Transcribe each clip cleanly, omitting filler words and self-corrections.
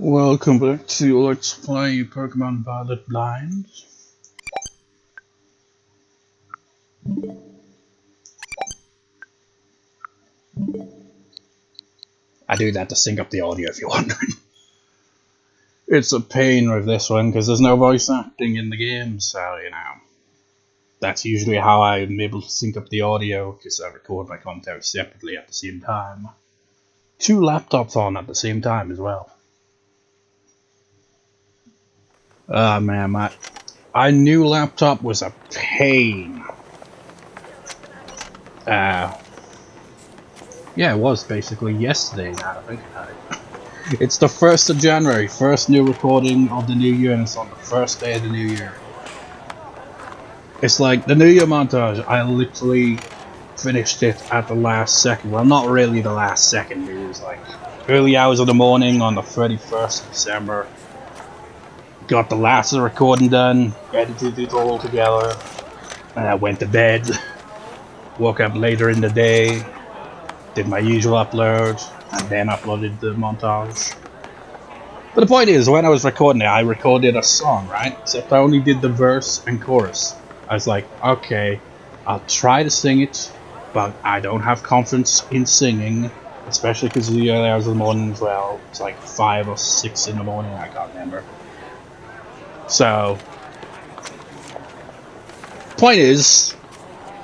Welcome back to Let's Play Pokemon Violet Blind. I do that to sync up the audio if you're wondering. It's a pain with this one because there's no voice acting in the game, so you know. That's usually how I'm able to sync up the audio because I record my content separately at the same time. 2 laptops on at the same time as well. Ah man, my new laptop was a pain. Yeah, it was basically yesterday now I think about it. It's the 1st of January, first new recording of the new year, and it's on the first day of the new year. It's like the New Year montage, I literally finished it at the last second. Well, not really the last second, it was like early hours of the morning on the 31st of December. Got the last of the recording done, edited it all together, and I went to bed. Woke up later in the day, did my usual upload, and then uploaded the montage. But the point is, when I was recording it, I recorded a song, right? Except I only did the verse and chorus. I was like, okay, I'll try to sing it, but I don't have confidence in singing, especially because of the early hours of the morning as well. It's like 5 or 6 in the morning, I can't remember. So, point is,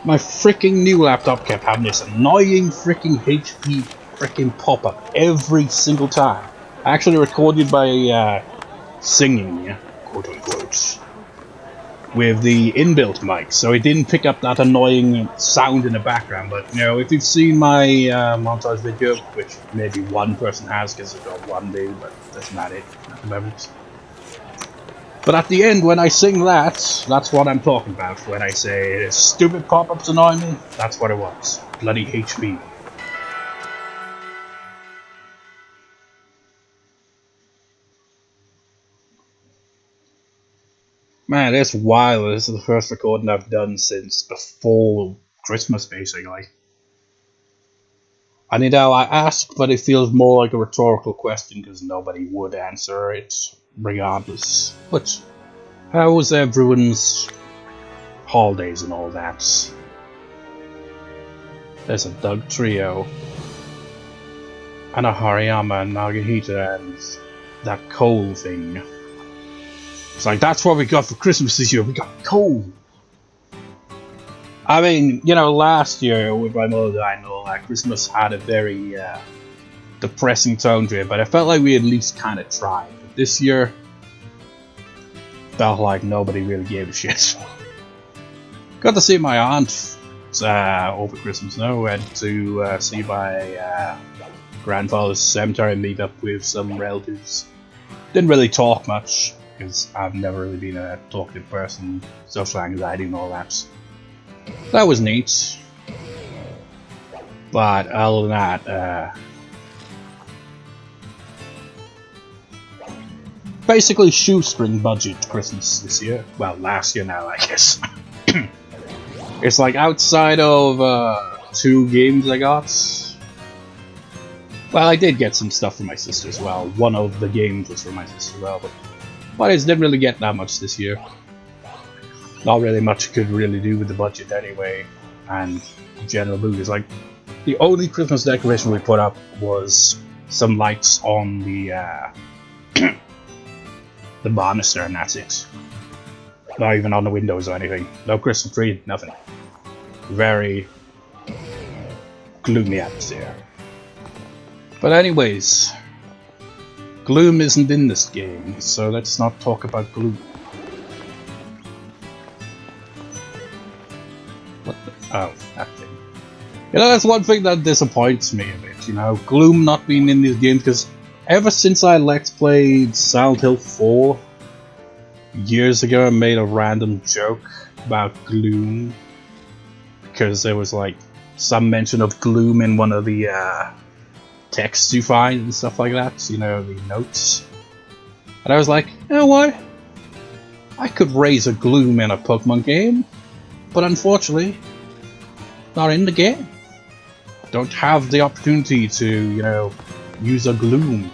my freaking new laptop kept having this annoying freaking HP freaking pop-up every single time. I actually recorded by singing, quote unquote, with the inbuilt mic, so it didn't pick up that annoying sound in the background. But you know, if you've seen my montage video, which maybe one person has because it's got one view, but that's not it at the moment. But at the end, when I sing that, that's what I'm talking about. When I say stupid pop-ups annoy me, that's what it was. Bloody HP. Man, it's wild. This is the first recording I've done since before Christmas, basically. I know I ask, but it feels more like a rhetorical question because nobody would answer it, regardless. But how was everyone's holidays and all that? There's a Doug Trio, and a Hariyama and Nagahita, and that coal thing. It's like, that's what we got for Christmas this year, we got coal! I mean, you know, last year with my mother, I know that Christmas had a very depressing tone to it, but I felt like we at least kind of tried. But this year, felt like nobody really gave a shit. Got to see my aunt over Christmas now. Went to see my grandfather's cemetery and meet up with some relatives. Didn't really talk much, because I've never really been a talkative person, social anxiety and all that. That was neat. But other than that, basically shoestring budget Christmas this year. Well, last year now, I guess. It's like outside of 2 games I got. Well, I did get some stuff for my sister as well. One of the games was for my sister as well, but I didn't really get that much this year. Not really much could really do with the budget anyway, and general mood is like the only Christmas decoration we put up was some lights on the the banister, and that's it. Not even on the windows or anything. No Christmas tree, nothing. Very gloomy atmosphere. But anyways, gloom isn't in this game, so let's not talk about gloom. What the? Oh, that thing. You know, that's one thing that disappoints me a bit, you know, gloom not being in these games, because ever since I Let's Played Silent Hill 4 years ago, I made a random joke about gloom, because there was like some mention of gloom in one of the texts you find and stuff like that, you know, the notes. And I was like, you know what? I could raise a gloom in a Pokemon game, but unfortunately, not in the game. Don't have the opportunity to, you know, use a gloom.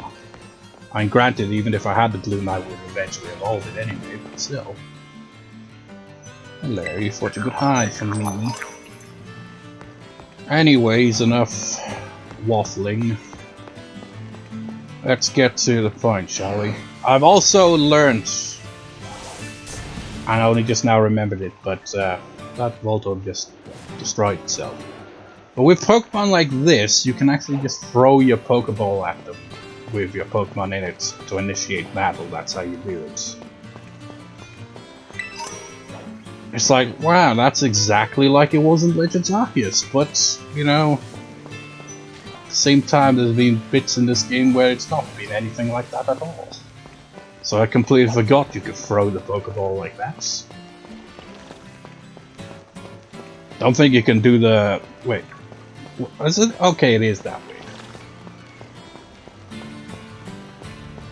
I mean, granted, even if I had the bloom, I would eventually evolve it anyway, but still. Hello, you thought you could hide from me. Anyways, enough waffling. Let's get to the point, shall we? I've also learned, I only just now remembered it, but that Voltorb just destroyed itself. But with Pokemon like this, you can actually just throw your Pokeball at them with your Pokemon in it to initiate battle. That's how you do it. It's like, wow, that's exactly like it was in Legends Arceus, but, you know, at the same time there's been bits in this game where it's not been anything like that at all. So I completely forgot you could throw the Pokeball like that. Don't think you can do the... wait. Is it? Okay, it is that way.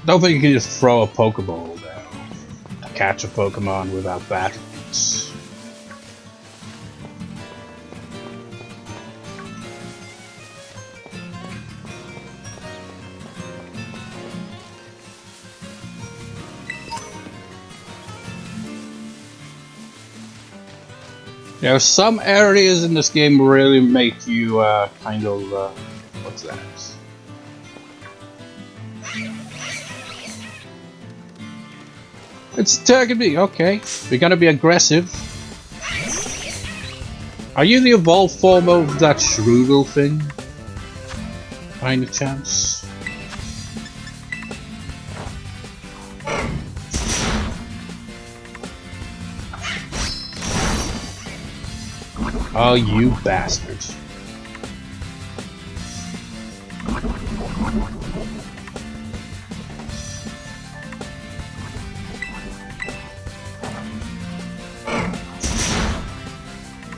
Don't think you can just throw a Pokeball down to catch a Pokemon without battling it. You know, some areas in this game really make you kind of what's that? It's attacking me. Okay, we're gonna be aggressive. Are you the evolved form of that Shroodle thing? By any chance? Oh, you bastard.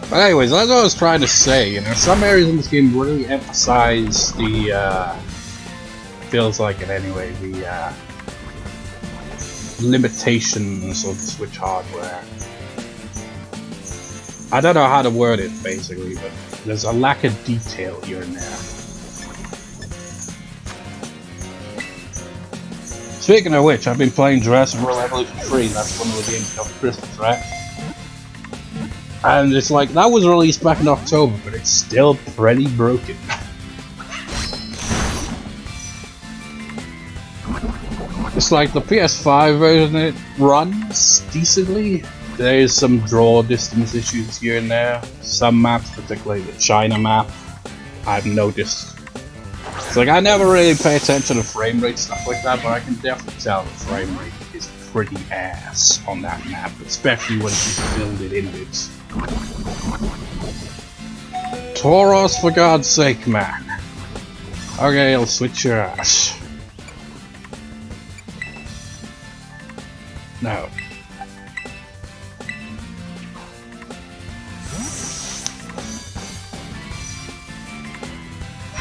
But anyways, that's what I was trying to say, you know, some areas in this game really emphasize the, feels like it anyway, the, limitations of the Switch hardware. I don't know how to word it, basically, but there's a lack of detail here and there. Speaking of which, I've been playing Jurassic World Evolution 3, that's one of the games of Christmas, right? And it's like, that was released back in October, but it's still pretty broken. It's like the PS5 version, it runs decently. There's some draw distance issues here and there. Some maps, particularly the China map, I've noticed. It's like, I never really pay attention to frame rate, stuff like that, but I can definitely tell the frame rate is pretty ass on that map, especially when you build it in it. Tauros, for God's sake, man. Okay, I'll switch your ass. No.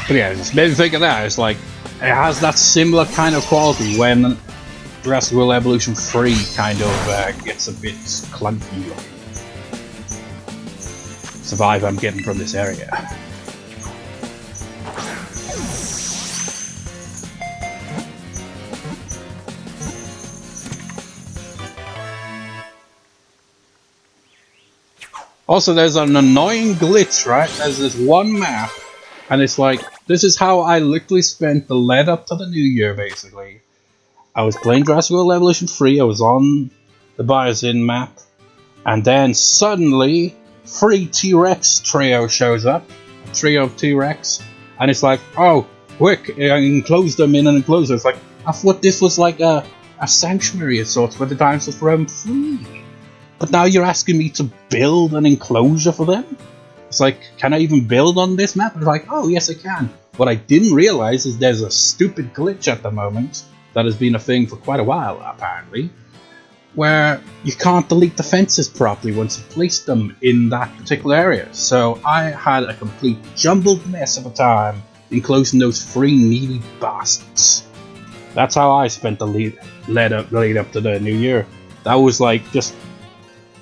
But yeah, it just made me think of that. It's like, it has that similar kind of quality when Jurassic World Evolution 3 kind of gets a bit clunky looking. It's the vibe I'm getting from this area. Also, there's an annoying glitch, right? There's this one map, and it's like, this is how I literally spent the lead up to the new year, basically. I was playing Jurassic World Evolution 3, I was on the Biosyn map, and then suddenly, 3 T-Rex trio shows up, a trio of T-Rex, and it's like, oh, quick, enclose them in an enclosure. It's like, I thought this was like a sanctuary of sorts where the dinosaurs were roam free. But now you're asking me to build an enclosure for them? It's like, can I even build on this map? It's like, oh yes I can. What I didn't realize is there's a stupid glitch at the moment that has been a thing for quite a while, apparently, where you can't delete the fences properly once you place them in that particular area. So I had a complete jumbled mess of a time enclosing those 3 needy bastards. That's how I spent the lead up to the new year. That was like just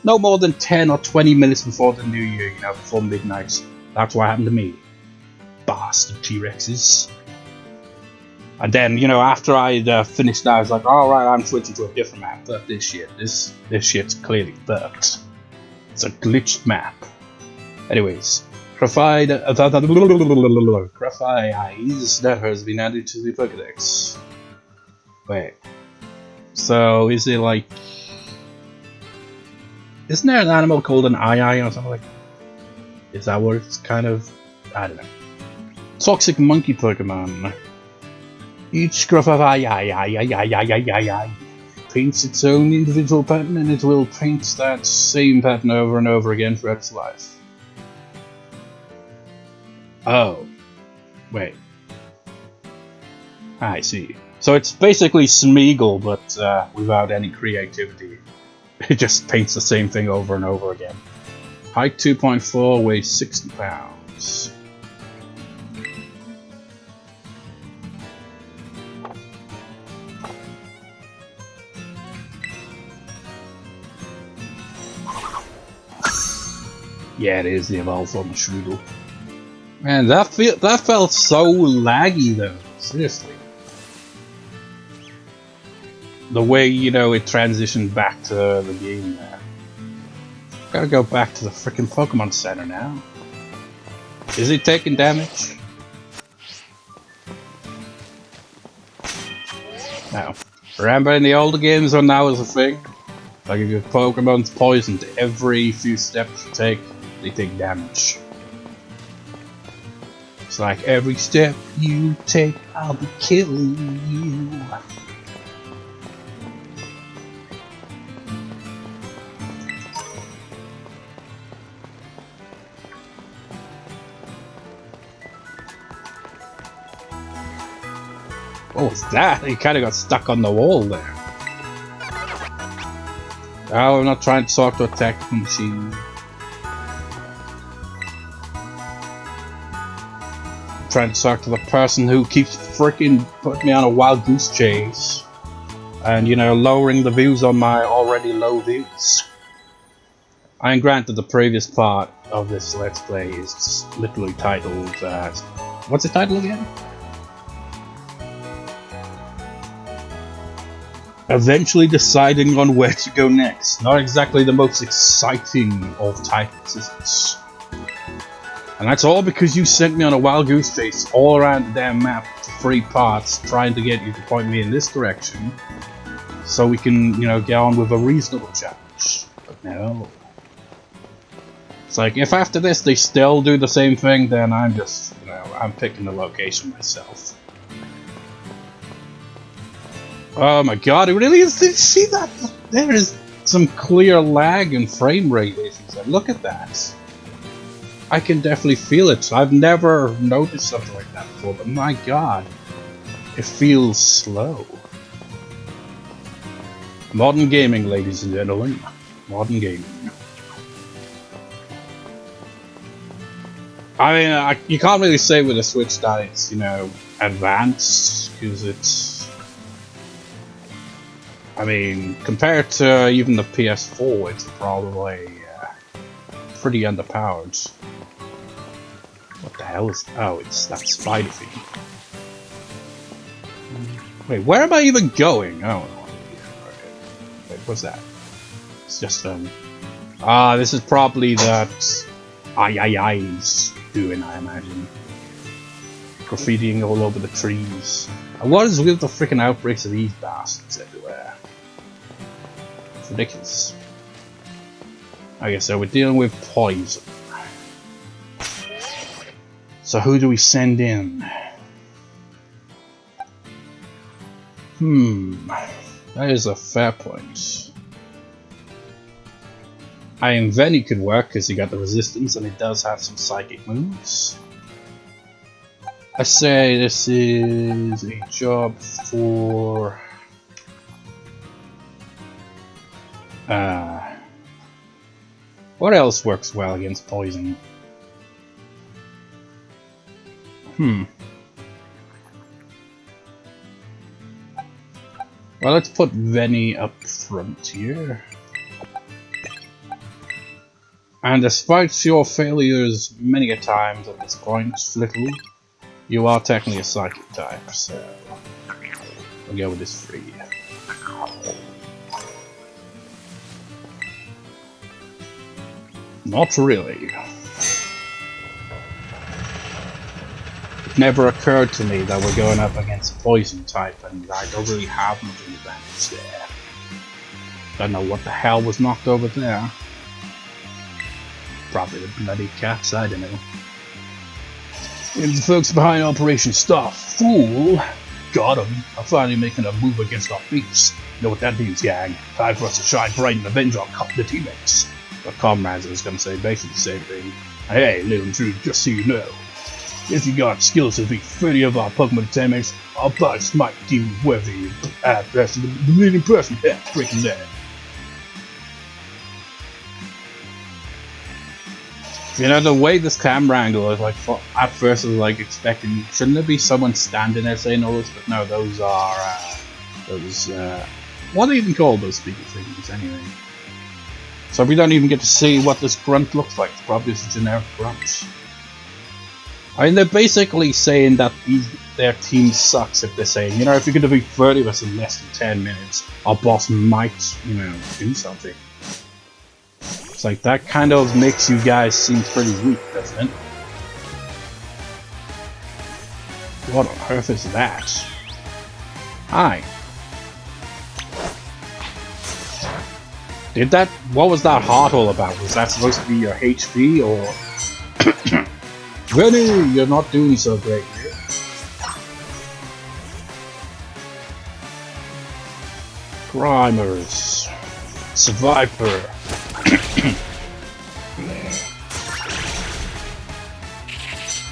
no more than 10 or 20 minutes before the new year, you know, before midnight. That's what happened to me. Bastard T-Rexes. And then, you know, after I'd finished that, I was like, alright, I'm switching to a different map. But this shit. This shit's clearly bugged. It's a glitched map. Anyways, Grafaiai that has been added to the Pokédex. Wait. So, is it like... Isn't there an animal called an Ai or something like that? Is that what it's kind of... I don't know. Toxic monkey Pokemon. Each Grafaiai paints its own individual pattern, and it will paint that same pattern over and over again throughout its life. Oh. Wait. I see. So it's basically Smeagol, but without any creativity. It just paints the same thing over and over again. Height 2.4, weighs 60 pounds. Yeah, it is the evolved form of Flittle. Man, that felt so laggy though. Seriously. The way, you know, it transitioned back to the game there. Gotta go back to the frickin' Pokemon Center now. Is he taking damage? No. Remember in the older games when that was a thing? Like if your Pokemon's poisoned, every few steps you take, they take damage. It's like every step you take, I'll be killing you. What was that? He kind of got stuck on the wall there. Oh, I'm not trying to talk to a tech machine. I'm trying to talk to the person who keeps freaking putting me on a wild goose chase. And, you know, lowering the views on my already low views. I am granted the previous part of this Let's Play is literally titled, what's the title again? Eventually deciding on where to go next. Not exactly the most exciting of titles, is it? And that's all because you sent me on a wild goose chase all around the damn map for 3 parts, trying to get you to point me in this direction, so we can, you know, get on with a reasonable challenge. But no. It's like, if after this they still do the same thing, then I'm just, you know, I'm picking the location myself. Oh my god, it really is. Did you see that? There is some clear lag and frame rate issues. Look at that. I can definitely feel it. I've never noticed something like that before, but my god, it feels slow. Modern gaming, ladies and gentlemen. Modern gaming. I mean, you can't really say with a Switch that it's, you know, advanced, because it's... I mean, compared to even the PS4, it's probably pretty underpowered. What the hell is... Oh, it's that spider thing. Wait, where am I even going? Oh, wait, what's that? It's just, this is probably that Ai's doing, I imagine. Graffitiing all over the trees. And what is with the freaking outbreaks of these bastards everywhere? It's ridiculous. Okay, so we're dealing with poison. So who do we send in? That is a fair point. I mean, Venny could work because he got the resistance and it does have some psychic moves. I say this is a job for... what else works well against poison? Well, let's put Venny up front here. And despite your failures many a times at this point, Flittle, You are technically a psychic type, so we'll go with this 3. Not really. It never occurred to me that we're going up against a poison type and I don't really have much of an advantage there. Don't know what the hell was knocked over there. Probably the bloody cats, I don't know. It's the folks behind Operation Stop. Fool! Got him. I'm finally making a move against our beats. You know what that means, gang? Time for us to shine bright and avenge our teammates. But comrades, I was gonna say basically the same thing. Hey, little intruder, just so you know. If you got skills to beat 30 of our Pokemon teammates, I'll buy smite you whether you person the leading person. Yeah, freaking dead. You know, the way this camera angle is, like, at first I was like expecting, shouldn't there be someone standing there saying all this? But no, those are, what do you even call those speaker things anyway? So we don't even get to see what this grunt looks like. It's probably just a generic grunt. I mean, they're basically saying that their team sucks if they're saying, you know, if you're going to beat 30 of us in less than 10 minutes, our boss might, you know, do something. It's like, that kind of makes you guys seem pretty weak, doesn't it? What on earth is that? Hi. What was that heart all about? Was that supposed to be your HP, or... Rennie, you're not doing so great here. Grimers. Survivor.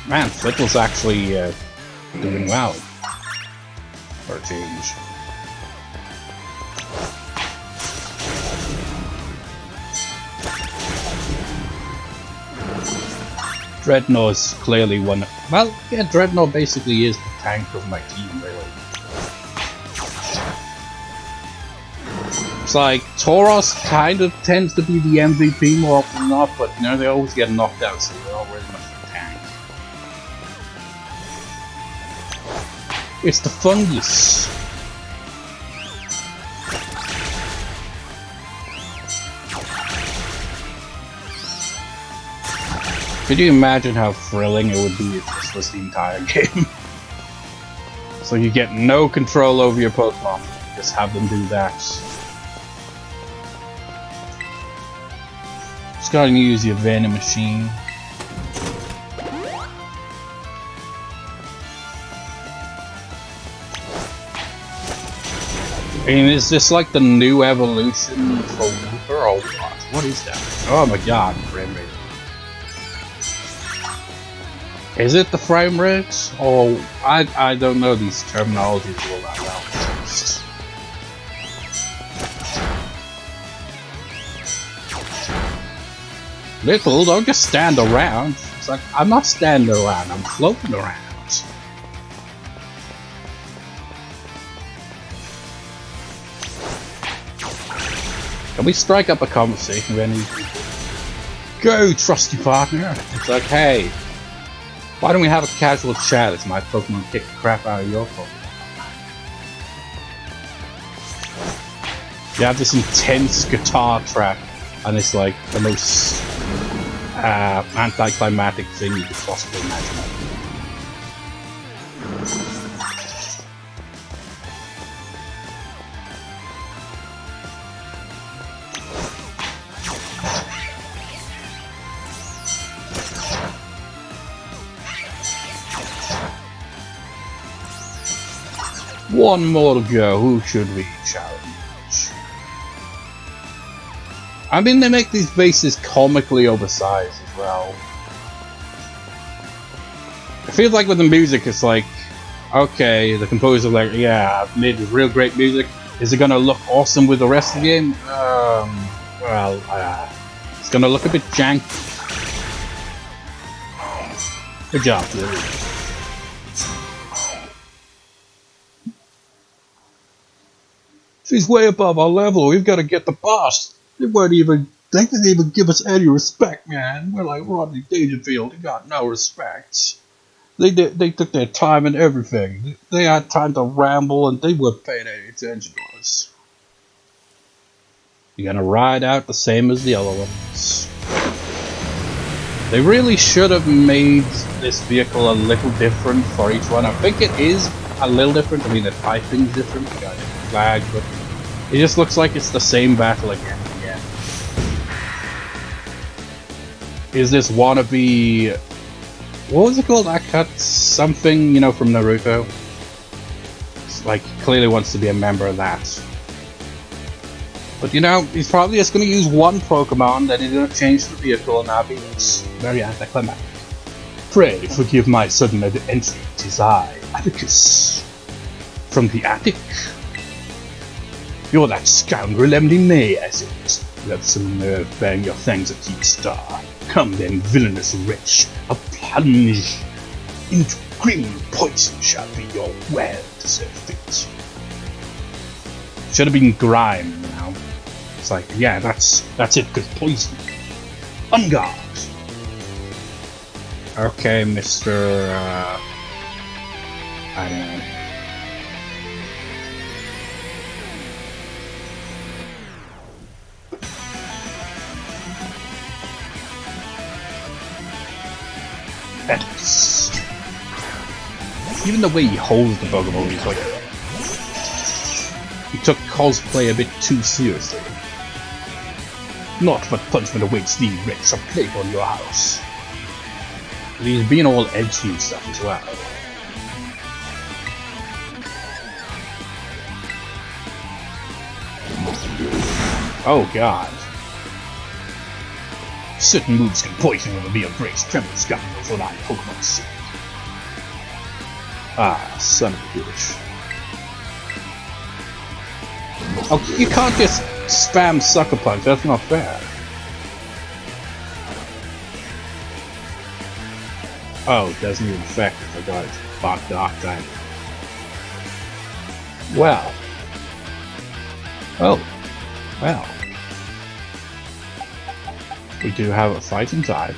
Man, Flittle's actually doing well. For a change. Dreadnought is clearly one. Well, yeah, Dreadnought basically is the tank of my team, really. It's like Tauros kind of tends to be the MVP more often than not, but you know they always get knocked out, so they're already much of a tank. It's the fungus. Could you imagine how thrilling it would be if this was the entire game? So you get no control over your Pokemon, just have them do that. Just gotta use your vending machine. I mean, is this like the new evolution for Wooper or what? What is that? Oh my god, frame rate. Is it the frame rate? Or I don't know these terminologies all that well. Little, don't just stand around. It's like, I'm not standing around, I'm floating around. Can we strike up a conversation with any people? Go, trusty partner! It's like, hey, why don't we have a casual chat as my Pokemon kick the crap out of your Pokemon? You have this intense guitar track, and it's like the most anticlimactic thing you could possibly imagine. One more to go. Who should we challenge? I mean, they make these bases comically oversized as well. I feel like with the music, it's like, okay, the composer's like, yeah, I've made real great music. Is it gonna look awesome with the rest of the game? It's gonna look a bit janky. Good job, dude. She's way above our level. We've got to get the boss. They didn't even give us any respect, man. We're like Rodney Dangerfield. He got no respect. They took their time and everything. They had time to ramble and they weren't paying any attention to us. You're gonna ride out the same as the other ones. They really should have made this vehicle a little different for each one. I think it is a little different. I mean, the typing's different. You got a flag, but it just looks like it's the same battle again and again. Is this wannabe... What was it called? Atticus something, you know, from Naruto? It's like, clearly wants to be a member of that. But you know, he's probably just going to use one Pokemon, then he's going to change the vehicle, and that'll be very anticlimactic. Pray forgive my sudden entry. 'Tis I, Atticus, from the attic. You're that scoundrel Emily May, as it is. You have some nerve bearing your fangs at Keep Star. Come then, villainous wretch, a plunge into grim poison shall be your well-deserved fate. Should have been grime, you know. It's like, yeah, that's it, good poison. On guard. Okay, Mr. I don't know. Atticus. Even the way he holds the Pokemon, he's like... He took cosplay a bit too seriously. Not but punishment awaits thee, wretch, a plague on your house. But he's being all edgy and stuff as well. Oh god. Certain moves can poison or be embraced. Tremble, scoundrel, for thy Pokemon's sake. Ah, son of a bitch. Oh, you can't just spam Sucker Punch, that's not fair. Oh, it doesn't even affect it, I forgot it's Bach Dark type. Well. Oh. Well. We do have a fighting type.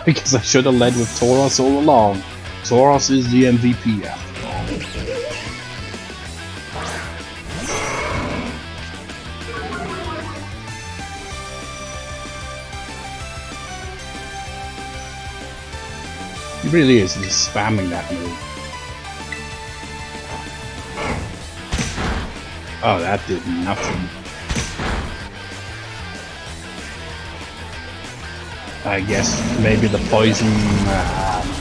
Because I should have led with Tauros all along. Tauros is the MVP after all. He really is, he's spamming that move. Oh, that did nothing. I guess maybe the poison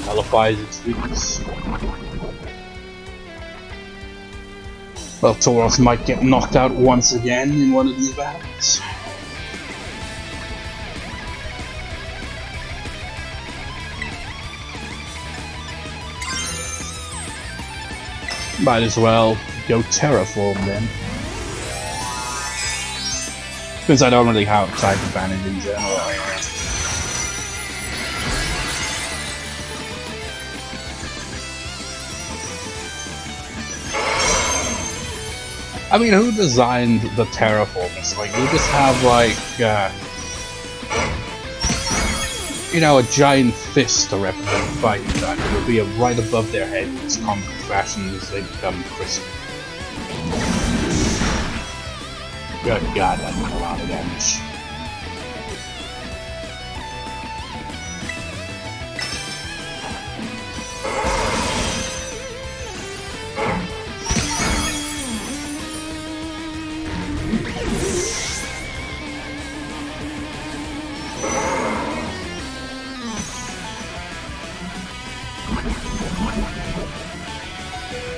nullifies its weakness. Well, Tauros might get knocked out once again in one of these battles. Might as well go Terraform then. Since I don't really have type advantage in general. I mean, who designed the terraformers? Like, you just have, like, you know, a giant fist to represent fighting time. It will be right above their head in this combat fashion as they become crisp. Good god, that did a lot of damage.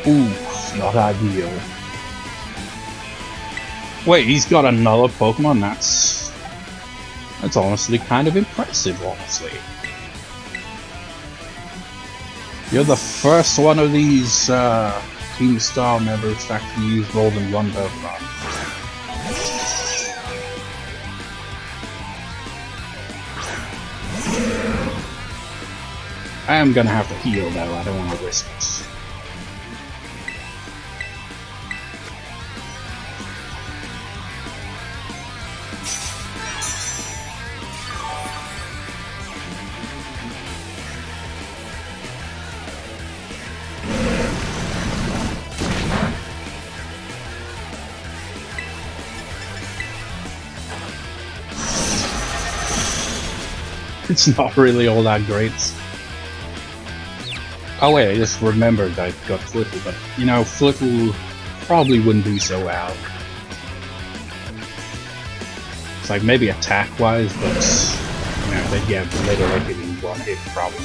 Ooh, not ideal. Wait, he's got another Pokemon? That's honestly kind of impressive, honestly. You're the first one of these Team Star members to actually use more than one Pokemon. I am gonna have to heal though, I don't want to risk it. It's not really all that great. Oh wait, I just remembered I got Flittle, but you know, Flittle probably wouldn't do so well. It's like maybe attack-wise, but you know, they'd get obliterated in one hit probably.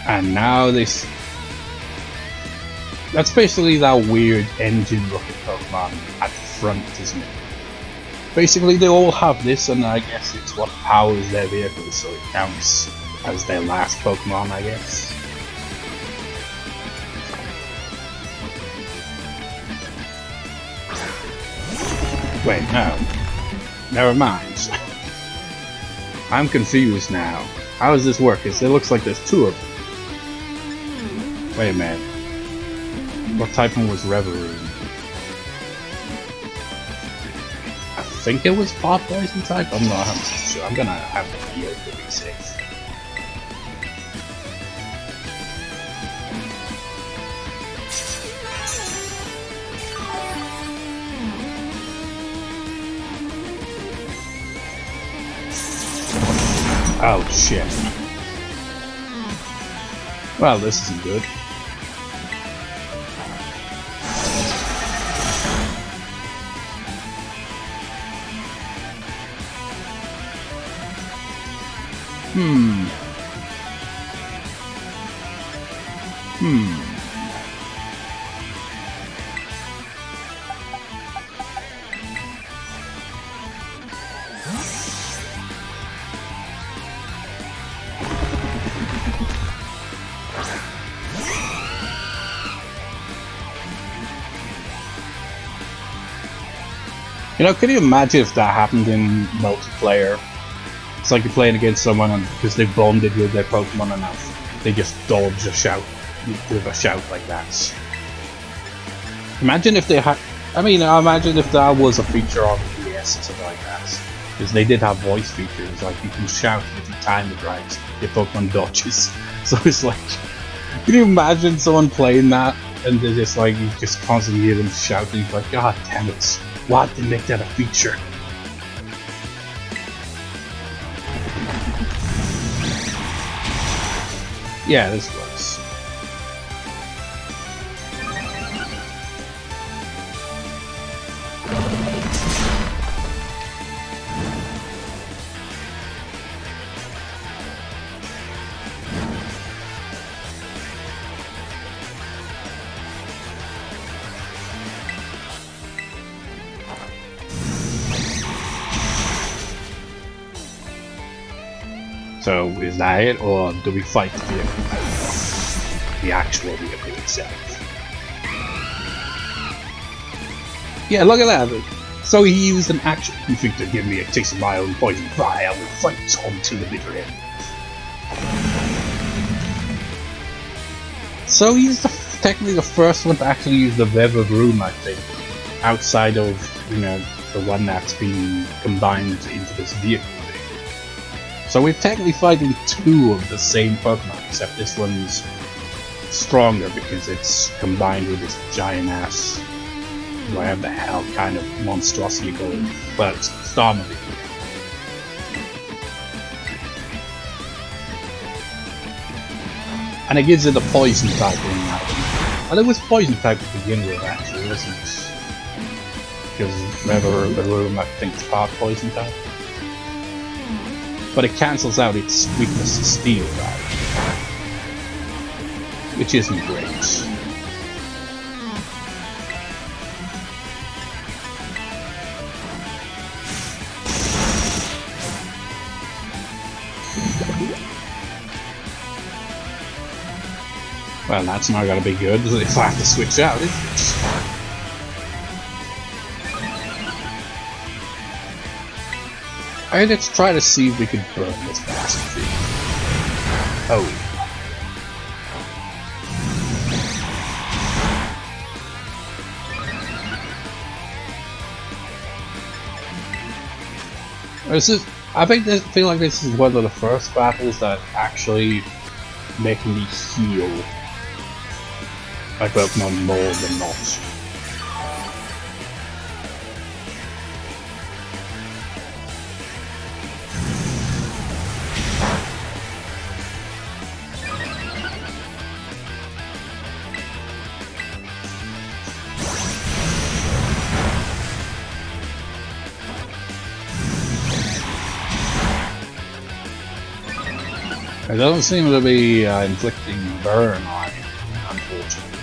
And now this... That's basically that weird engine-looking Pokemon at the front, isn't it? Basically, they all have this, and I guess it's what powers their vehicles, so it counts as their last Pokemon, I guess. Wait, no. Never mind. I'm confused now. How does this work? It looks like there's two of them. Wait a minute. What type one was Revavroom? I think it was pot poison type? I'm not 100% sure. I'm gonna have the heal to be safe. Oh shit. Well, this isn't good. You know, could you imagine if that happened in multiplayer? It's like you're playing against someone and because they've bonded with their Pokemon enough, they just dodge a shout with a shout like that. Imagine if they had... I mean, imagine if that was a feature on the DS or something like that. Because they did have voice features, like you can shout if you time it right, your Pokemon dodges. So it's like... Can you imagine someone playing that and they're just like, you just constantly hear them shouting, like, God damn it, why did they make that a feature? Yeah, this works. So, is that it, or do we fight the vehicle? The actual vehicle itself. Yeah, look at that! So he used an action config to give me a taste of my own poison. I will fight on to the bitter end. So he's technically the first one to actually use the Revavroom, I think. Outside of, you know, the one that's been combined into this vehicle. So we're technically fighting two of the same Pokemon, except this one's stronger because it's combined with this giant ass, whatever the hell kind of monstrosity you call it, but starmobile. And it gives it a poison type in that. And it was poison type to begin with, actually, wasn't it? Because Revavroom, I think, is part poison type. But it cancels out its weakness to steel, right? Which isn't great. Well, that's not gonna be good if I have to switch out, is it? Alright, let's try to see if we can burn this bastard. Oh. I feel like this is one of the first battles that actually make me heal my Pokemon more than not. It doesn't seem to be inflicting burn on it, unfortunately.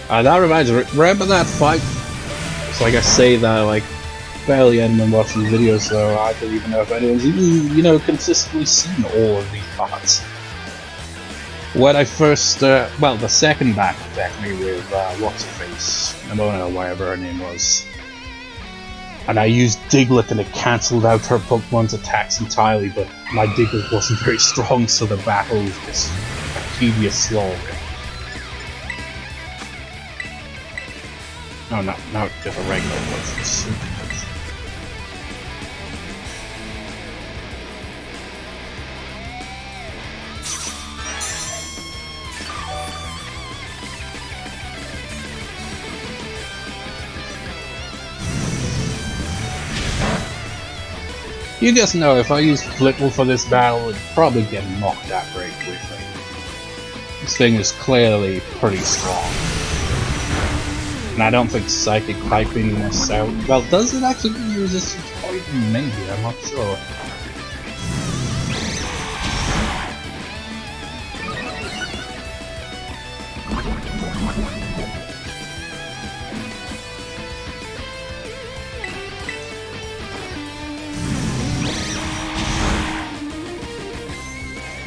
That reminds me, remember that fight? It's like I say that, like, barely anyone watching videos, so I don't even know if anyone's even, you know, consistently seen all of these parts. When I first, well, the second battle, definitely, with What's-Her-Face, Nimona, or whatever her name was. And I used Diglett and it cancelled out her Pokemon's attacks entirely, but my Diglett wasn't very strong, so the battle was just a tedious slog. No, not just a regular one, just super potion. You just know if I use Flittle for this battle, it'd probably get knocked out very quickly. This thing is clearly pretty strong. And I don't think Psychic Piping necessarily... Well, does it actually give you resistance to poison? Maybe, I'm not sure.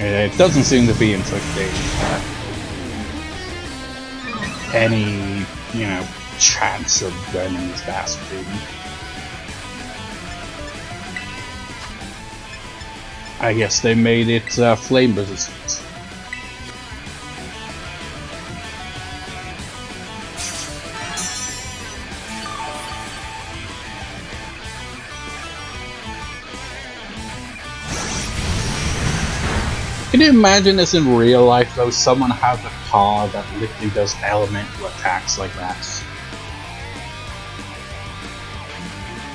It doesn't seem to be inflicting any, you know, chance of burning this bastard. I guess they made it flame resistant. Can you imagine this in real life though? Someone has a car that literally does elemental attacks like that.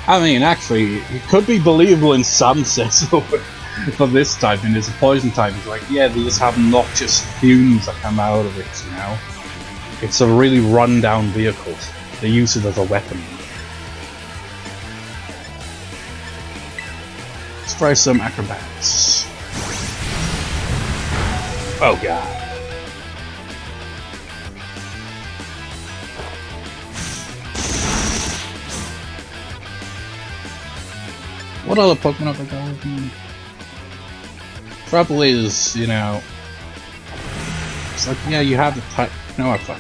I mean, actually, it could be believable in some sense for this type, and it's a poison type. It's like, yeah, they just have noxious fumes that come out of it, you know? It's a really run-down vehicle. They use it as a weapon. Let's try some acrobatics. Oh god. What other Pokemon have I got with me? Trouble is, you know... It's like, yeah, you have the type... No, I fuck.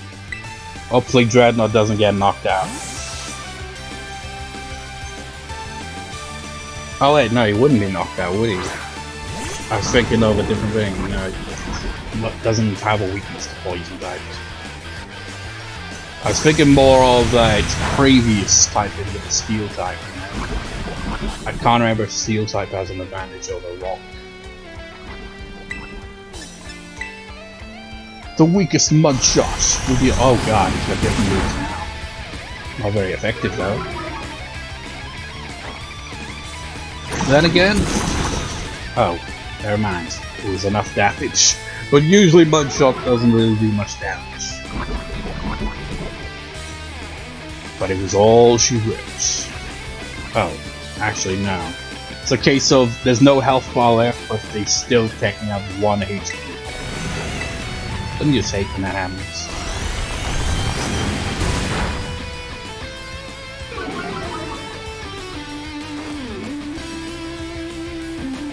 Hopefully Dreadnought doesn't get knocked out. Oh wait, no, he wouldn't be knocked out, would he? I was thinking of a different thing, you know, it doesn't have a weakness to poison types. I was thinking more of its previous type with the steel type. I can't remember if steel type has an advantage over rock. The weakest mud shot will be. Oh god, he's got different moves now. Not very effective though. Then again. Oh. Never mind, it was enough damage. But usually Mud Shot doesn't really do much damage. But it was all she wrote. Oh, actually no. It's a case of there's no health bar left, but they still technically have 1 HP. Don't you just hate when that happens?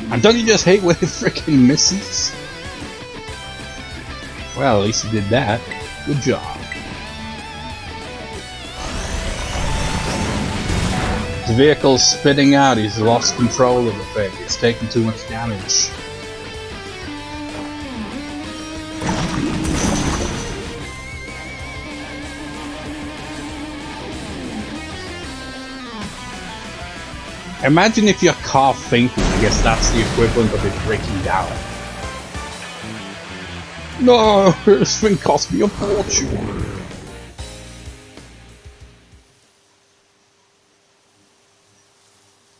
And don't you just hate when it freaking misses? Well, at least you did that. Good job. The vehicle's spinning out, he's lost control of the thing, it's taking too much damage. Imagine if your car fainted. I guess that's the equivalent of it breaking down. No, this thing cost me a fortune.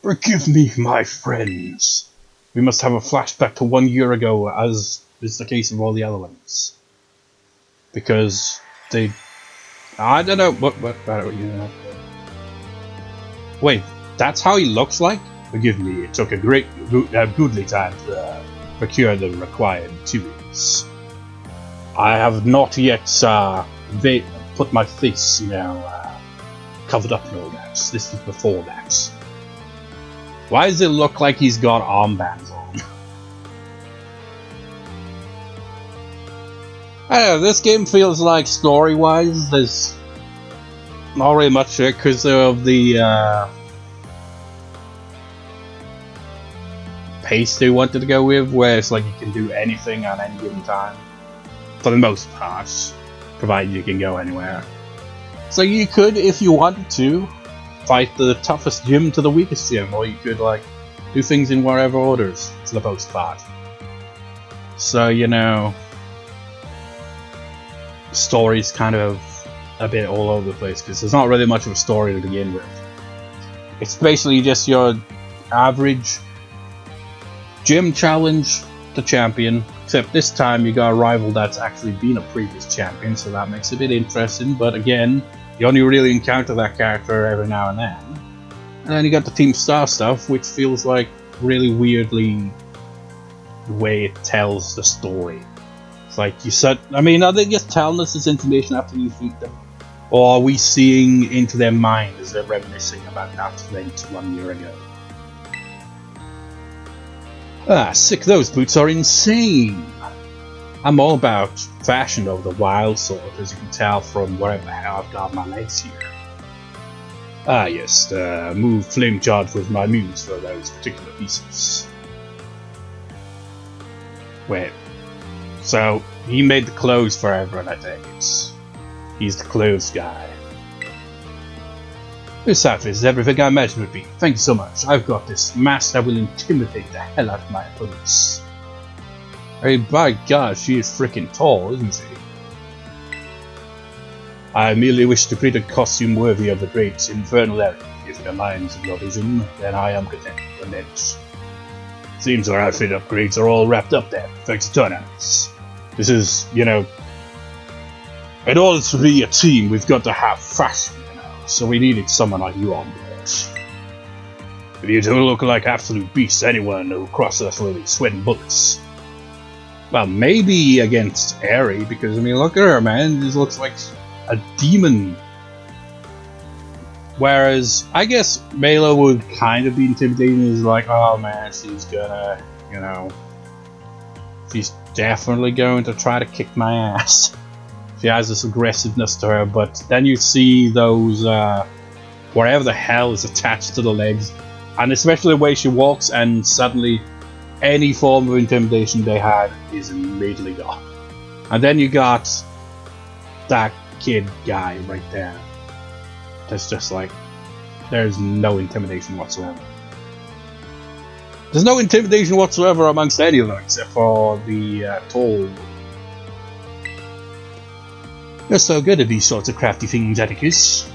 Forgive me, my friends. We must have a flashback to 1 year ago, as is the case of all the other ones. Because they... I don't know, what you know. Wait. That's how he looks like? Forgive me, it took a goodly time to procure the required tools. I have not yet put my face, covered up in all that. This is before that. Why does it look like he's got armbands on? I don't know, this game feels like story-wise, there's not really much there because of the pace they wanted to go with, where it's like you can do anything on any given time for the most part, provided you can go anywhere. So you could, if you wanted to, fight the toughest gym to the weakest gym, or you could like do things in whatever orders for the most part. So story's kind of a bit all over the place because there's not really much of a story to begin with. It's basically just your average gym challenge to champion, except this time you got a rival that's actually been a previous champion, so that makes it a bit interesting, but again, you only really encounter that character every now and then. And then you got the Team Star stuff, which feels like really weirdly the way it tells the story. It's like you said, I mean, are they just telling us this information after you defeat them? Or are we seeing into their mind as they're reminiscing about that event 1 year ago? Ah, sick, those boots are insane! I'm all about fashion of the wild sort, as you can tell from wherever the hell I've got my legs here. Ah yes, the move Flame Charge was my muse for those particular pieces. Wait, so he made the clothes for everyone, I take it. He's the clothes guy. This outfit is everything I imagined it would be. Thank you so much. I've got this mask that will intimidate the hell out of my opponents. Hey, by God, she is freaking tall, isn't she? I merely wish to create a costume worthy of the great infernal era. If it aligns with your vision, then I am content with it. Seems our outfit upgrades are all wrapped up there, thanks to turnouts. This is, in order to be a team, we've got to have fashion. So we needed someone like you on board. If you don't look like absolute beasts, anyone who crosses us will be sweating bullets. Well, maybe against Aerie, because I mean, look at her, man. This looks like a demon. Whereas, I guess Mela would kind of be intimidating. Is like, oh man, she's gonna, she's definitely going to try to kick my ass. She has this aggressiveness to her, but then you see those, whatever the hell is attached to the legs, and especially the way she walks, and suddenly any form of intimidation they had is immediately gone. And then you got that kid guy right there. That's just like, there's no intimidation whatsoever. There's no intimidation whatsoever amongst any of them, except for the tall. You're so good at these sorts of crafty things, Atticus.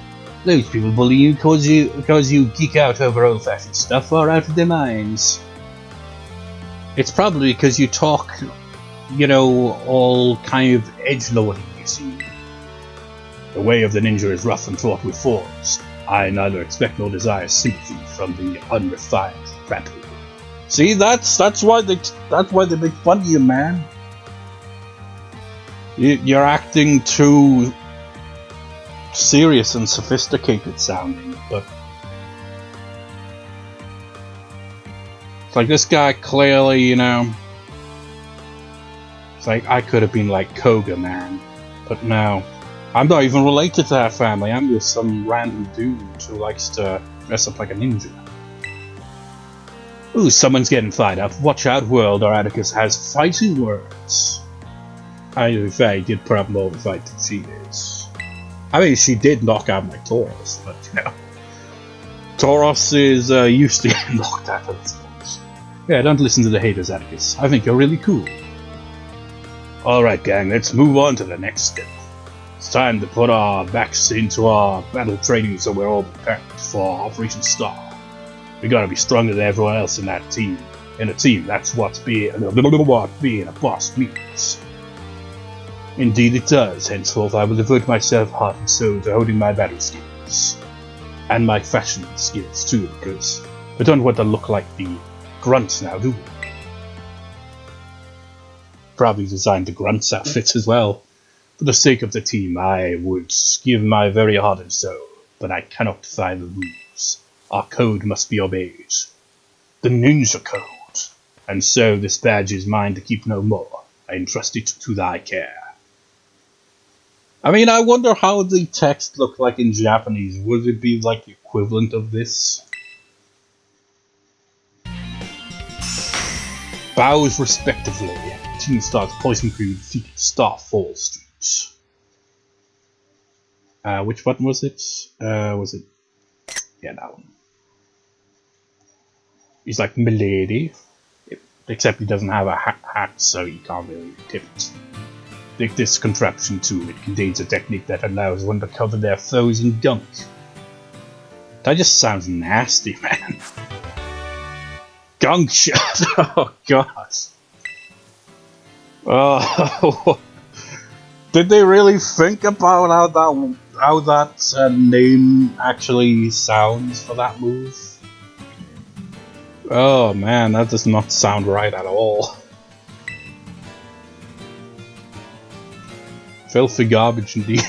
Those people bully you because you geek out over old-fashioned stuff or out of their minds. It's probably because you talk, all kind of edgelording, you see. The way of the ninja is rough and fraught with thorns. I neither expect nor desire sympathy from the unrefined rabble. See, that's why they make fun of you, man. You're acting too serious and sophisticated sounding, but it's like this guy clearly, it's like I could have been like Koga, man, but no, I'm not even related to that family. I'm just some random dude who likes to Dress up like a ninja. Ooh, someone's getting fired up. Watch out, world, or Atticus has fighting words. Grafaiai did put up more of a fight than she is. I mean, she did knock out my Tauros, but you know. Tauros is used to getting knocked out at this point. Yeah, don't listen to the haters, Atticus. I think you're really cool. Alright, gang, let's move on to the next step. It's time to put our backs into our battle training so we're all prepared for Operation Star. We gotta be stronger than everyone else in that team. In a team, that's what being a boss means. Indeed it does. Henceforth I will devote myself heart and soul to holding my battle skills. And my fashion skills too, because I don't want to look like the grunts now, do we? Probably designed the grunts outfits as well. For the sake of the team, I would give my very heart and soul, but I cannot defy the rules. Our code must be obeyed. The Ninja Code. And so this badge is mine to keep no more. I entrust it to thy care. I mean, I wonder how the text looked like in Japanese. Would it be like the equivalent of this? Bows respectively. Team starts Poison Crew defeated Starfall Street. Which button was it? Yeah, that one. He's like Milady. Except he doesn't have a hat, so you can't really tip it. Take this contraption too. It contains a technique that allows one to cover their foes in gunk. That just sounds nasty, man. Gunk shot. Oh god. Oh, did they really think about how that name actually sounds for that move? Oh man, that does not sound right at all. Filthy garbage indeed.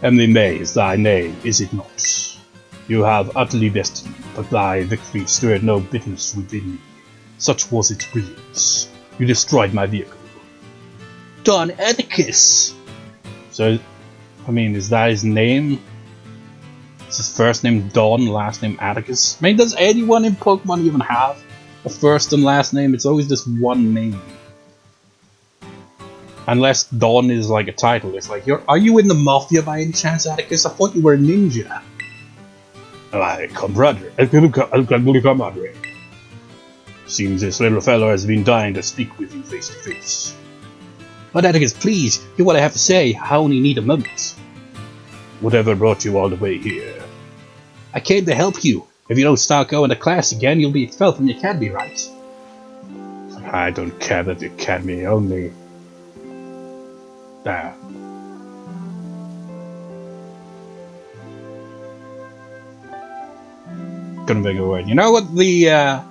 Emily May is thy name, is it not? You have utterly bested me, but thy victory stirred no bitterness within me. Such was its brilliance. You destroyed my vehicle. Don Atticus! So, I mean, is that his name? Is his first name Don, last name Atticus? I mean, does anyone in Pokemon even have a first and last name? It's always just one name. Unless Don is like a title. It's like, are you in the Mafia by any chance, Atticus? I thought you were a ninja. My comrade. Seems this little fellow has been dying to speak with you face to face. But Atticus, please, hear what I have to say. I only need a moment. Whatever brought you all the way here? I came to help you. If you don't start going to class again, you'll be expelled from the academy, right? I don't care that the academy only... Couldn't think of a word. You know what the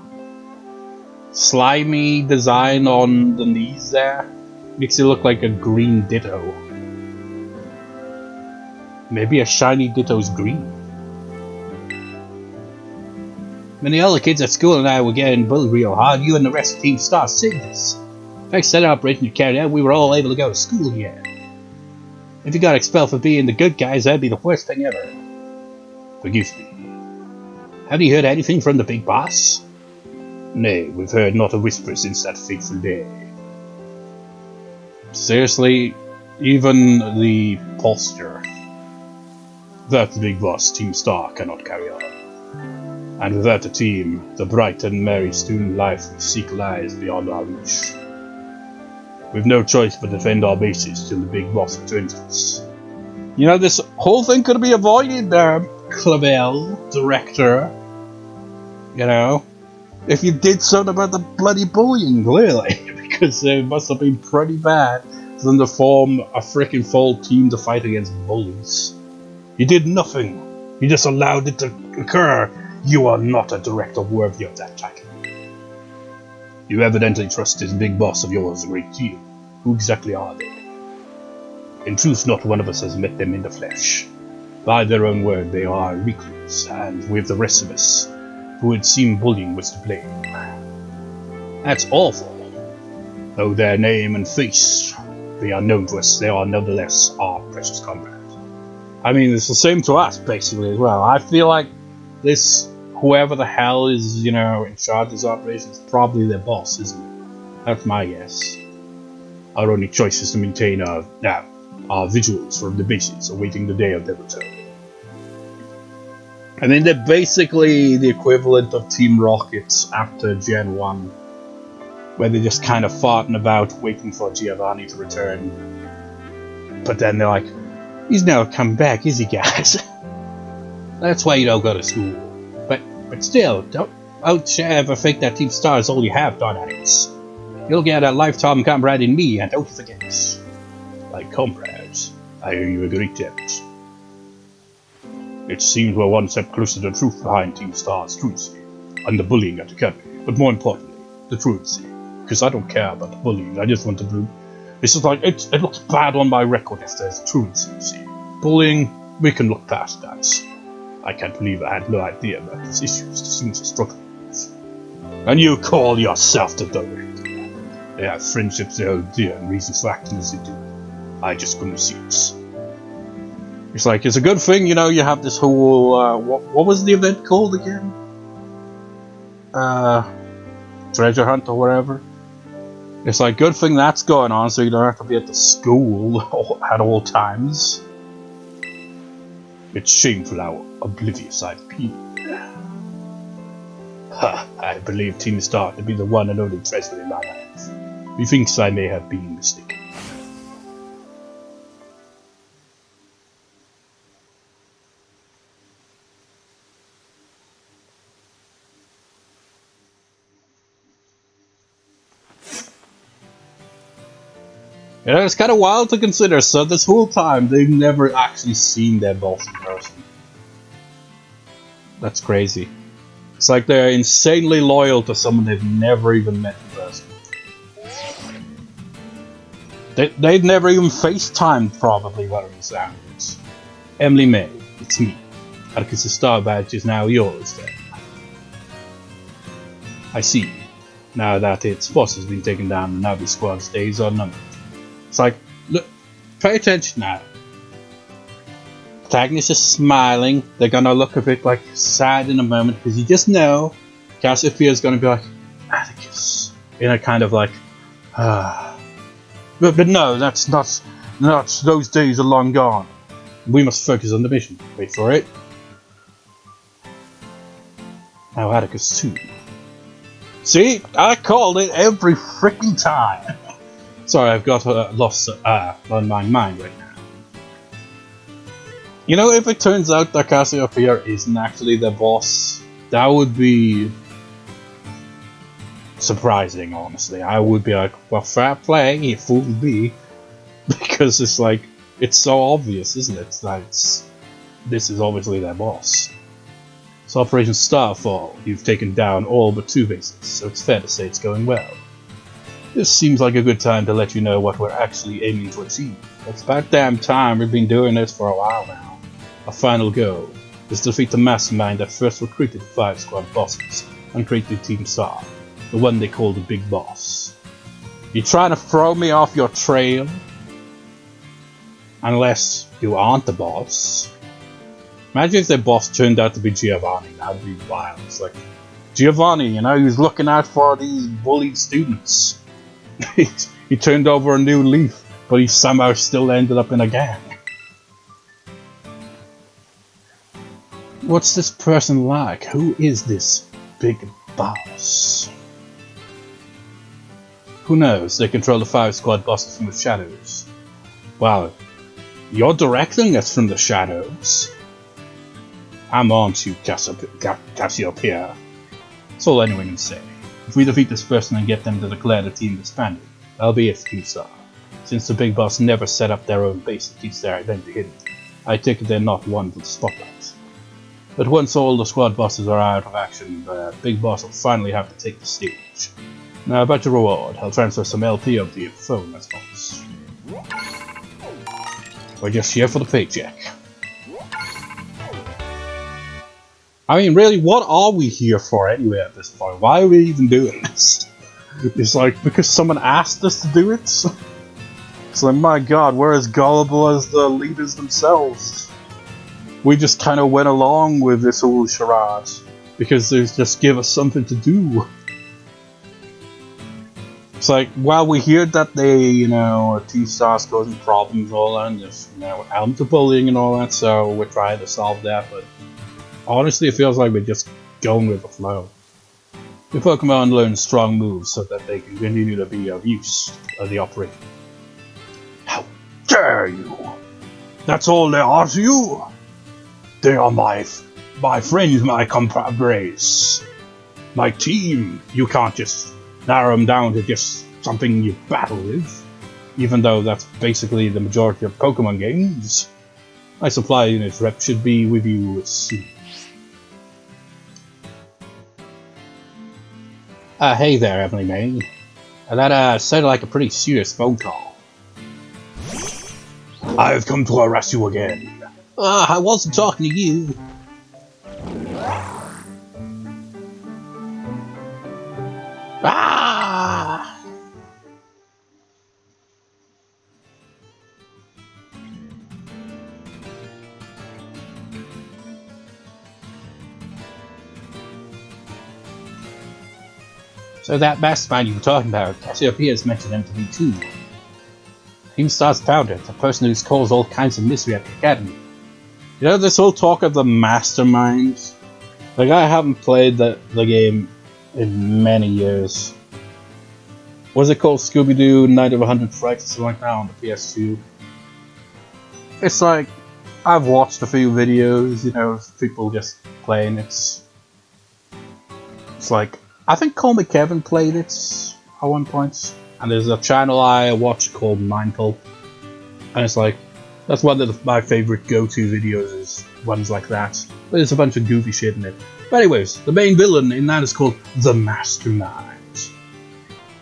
slimy design on the knees there makes it look like a green Ditto. Maybe a shiny Ditto's green. When the other kids at school and I were getting bullied real hard, you and the rest of Team Star saved us. Thanks to that operation you carried out, we were all able to go to school here. If you got expelled for being the good guys, that'd be the worst thing ever. Forgive me. Have you heard anything from the big boss? Nay, we've heard not a whisper since that fateful day. Seriously, even the posture that the big boss, Team Star, cannot carry on. And without the team, the bright and merry student life we seek lies beyond our reach. We've no choice but defend our bases till the big boss returns us. You know, this whole thing could be avoided there, Clavel, director. You know, if you did something about the bloody bullying, clearly, because it must have been pretty bad for them to form a freaking full team to fight against bullies. You did nothing. You just allowed it to occur. You are not a director worthy of that title. You evidently trust this big boss of yours a great deal. Who exactly are they? In truth, not one of us has met them in the flesh. By their own word, they are recluse, and with the rest of us, who it seemed bullying was to blame. That's awful. Though their name and face be unknown to us, they are nonetheless our precious comrade. I mean, it's the same to us, basically, as well. I feel like this whoever the hell is, you know, in charge of this operation is probably their boss, isn't it? That's my guess. Our only choice is to maintain our vigilance from the bases, awaiting the day of their return. I mean, they're basically the equivalent of Team Rocket after Gen 1, where they're just kind of farting about, waiting for Giovanni to return. But then they're like, he's never come back, is he, guys? That's why you don't go to school. But still, don't ever think that Team Star is all you have, Don Atticus. You'll get a lifetime comrade in me, and don't forget this. Like comrades, I owe you a great debt. It seems we're one step closer to the truth behind Team Star's truancy, and the bullying at the academy, but more importantly, the truancy. Because I don't care about the bullying, I just want to do. It's just like, it looks bad on my record if there's truancy, you see. Bullying, we can look past that. I can't believe I had no idea about these issues the students are struggling with. And you call yourself the director. They have friendships they hold dear and reasons for acting as they do. I just couldn't see it. It's like, it's a good thing, you know, you have this whole, what was the event called again? Treasure hunt or whatever. It's like, good thing that's going on so you don't have to be at the school at all times. It's shameful how oblivious I've been. I believe Team Star to be the one and only treasure in my life. Methinks I may have been mistaken. You know, it's kind of wild to consider, so this whole time they've never actually seen their boss in person. That's crazy. It's like they're insanely loyal to someone they've never even met in person. They've never even FaceTimed, probably, what it sounds. Emily May, it's me. Atticus' star badge is now yours, then. I see. Now that its boss has been taken down, the Navi squad's days are numbered. It's like, look, pay attention now. Protagonist is smiling. They're gonna look a bit like sad in a moment because you just know Cassiopeia is gonna be like, Atticus, in a kind of like, but no, that's not. Those days are long gone. We must focus on the mission. Wait for it. Now Atticus too. See, I called it every freaking time. Sorry, I've got lost on my mind right now. You know, if it turns out that Cassiopeia isn't actually the boss, that would be surprising, honestly. I would be like, well, fair play, you fooled me. Because it's like, it's so obvious, isn't it? That this is obviously their boss. So Operation Starfall, you've taken down all but 2 bases, so it's fair to say it's going well. This seems like a good time to let you know what we're actually aiming to achieve. It's about damn time. We've been doing this for a while now. Our final goal is to defeat the mastermind that first recruited 5 squad bosses and created Team Star, the one they call the Big Boss. You trying to throw me off your trail? Unless you aren't the boss. Imagine if their boss turned out to be Giovanni. That'd be wild. It's like, Giovanni, you know, he was looking out for these bullied students. He turned over a new leaf, but he somehow still ended up in a gang. What's this person like? Who is this Big Boss? Who knows? They control the 5 squad bosses from the shadows. Wow, you're directing us from the shadows? I'm on to Cassiopeia. That's all anyone can say. If we defeat this person and get them to declare the team disbanded, that'll be it for Team Star. Since the Big Boss never set up their own base and keeps their identity hidden, I take it they're not one for the spotlight. But once all the squad bosses are out of action, the Big Boss will finally have to take the stage. Now about your reward, I'll transfer some LP over to your phone response. We're just here for the paycheck. I mean, really, what are we here for anyway at this point? Why are we even doing this? It's like, because someone asked us to do it? It's like, my god, we're as gullible as the leaders themselves. we just kind of went along with this whole charade because they just give us something to do. It's like, well, we hear that they, you know, T-Star's causing problems and all that, and there's, you know, element of bullying and all that, so we're trying to solve that, but honestly, it feels like we're just going with the flow. The Pokemon learn strong moves so that they can continue to be of use of the operation. How dare you! That's all they are to you! They are my friends, my compadres, my team. You can't just narrow them down to just something you battle with, even though that's basically the majority of Pokemon games. My supply unit rep should be with you soon. Hey there, Emily May. That sounded like a pretty serious phone call. I've come to arrest you again. I wasn't talking to you. Ah! So that mastermind you were talking about, Cassiopeia's mentioned him to me too. T-Star's founder, the person who's caused all kinds of misery at the Academy. You know, this whole talk of the mastermind, like, I haven't played the game in many years. Was it called Scooby-Doo Night of 100 Frights or something like that on the PS2? It's like, I've watched a few videos, you know, of people just playing it. It's like, I think Call Me Kevin played it at one point, and there's a channel I watch called Mindful, and it's like, that's one of my favorite go-to videos, is ones like that. But there's a bunch of goofy shit in it. But anyways, the main villain in that is called the Mastermind.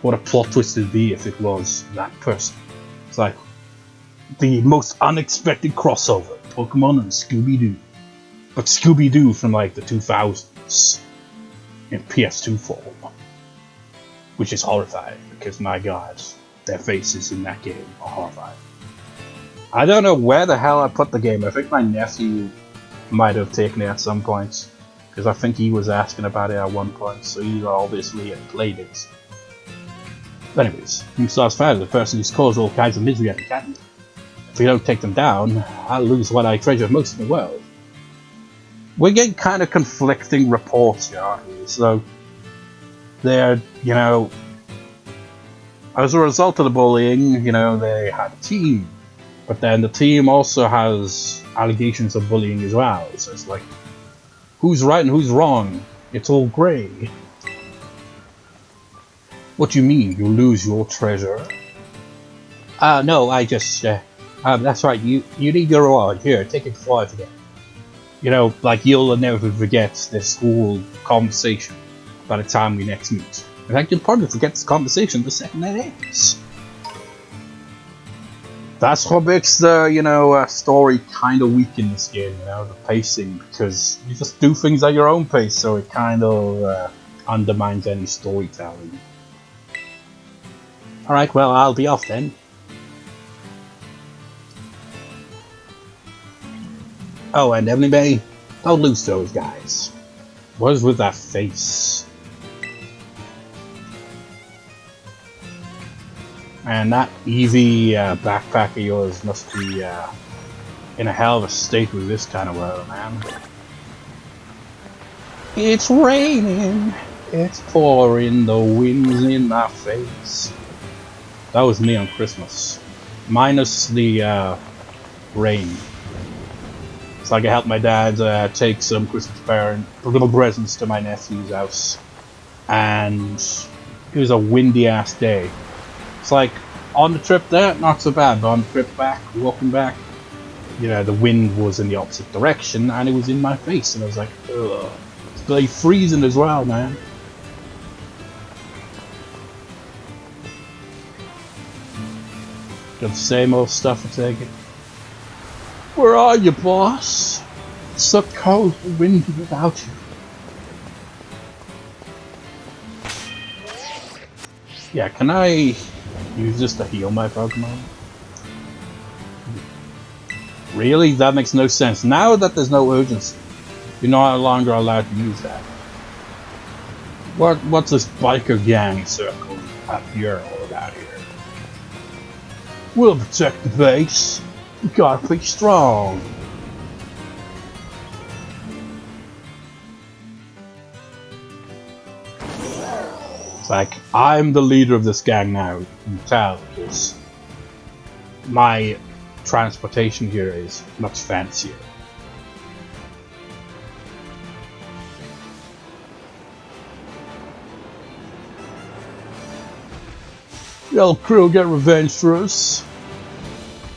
What a plot twist it'd be if it was that person. It's like the most unexpected crossover, Pokemon and Scooby-Doo. But Scooby-Doo from like the 2000s in PS2 form. Which is horrifying, because my god, their faces in that game are horrifying. I don't know where the hell I put the game. I think my nephew might have taken it at some point, because I think he was asking about it at one point, so he obviously had played it. But anyways, T-Star's founder, the person who's caused all kinds of misery at the Academy. If we don't take them down, I'll lose what I treasure most in the world. We're getting kind of conflicting reports here, aren't we? So, they're, you know, as a result of the bullying, you know, they had a team. But then the team also has allegations of bullying as well. So it's like, who's right and who's wrong? It's all grey. What do you mean, you lose your treasure? No, I just, that's right, you need your reward. Here, take it before I forget. You know, like, you'll never forget this whole conversation by the time we next meet. In fact, you'll probably forget this conversation the second it ends. That's what makes the, you know, story kind of weak in this game, you know, the pacing, because you just do things at your own pace, so it kind of undermines any storytelling. Alright, well, I'll be off then. Oh, and Emily May, don't lose those guys. What is with that face? And that Eevee backpack of yours must be in a hell of a state with this kind of weather, man. It's raining, it's pouring, the wind's in my face. That was me on Christmas. Minus the rain. It's like I helped my dad take some Christmas little presents to my nephew's house. And it was a windy ass day. It's like, on the trip there, not so bad, but on the trip back, walking back, you know, the wind was in the opposite direction, and it was in my face, and I was like, ugh. It's bloody freezing as well, man. Got the same old stuff, I take it. Where are you, boss? It's so cold and windy without you. Yeah, can I use this to heal my Pokemon? Really? That makes no sense. Now that there's no urgency, you're no longer allowed to use that. What's this biker gang circle up here all about here? We'll protect the base. We gotta be strong. It's like, I'm the leader of this gang now, you can tell, because my transportation here is much fancier. The old crew get revenge for us.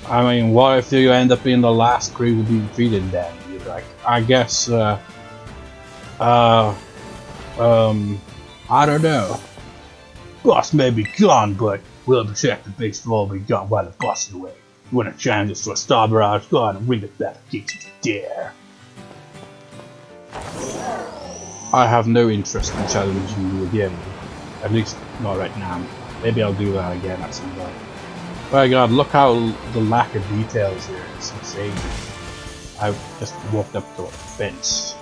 I mean, what if you end up being the last crew to be defeated then? You're like, I guess, I don't know. Boss may be gone, but we'll protect the base will be gone while the boss is away. You want to challenge us for a star barrage? Go on and ring it back and get you to dare. I have no interest in challenging you again. At least not right now. Maybe I'll do that again at some point. My god, look how the lack of details here is insane. I just walked up to a fence.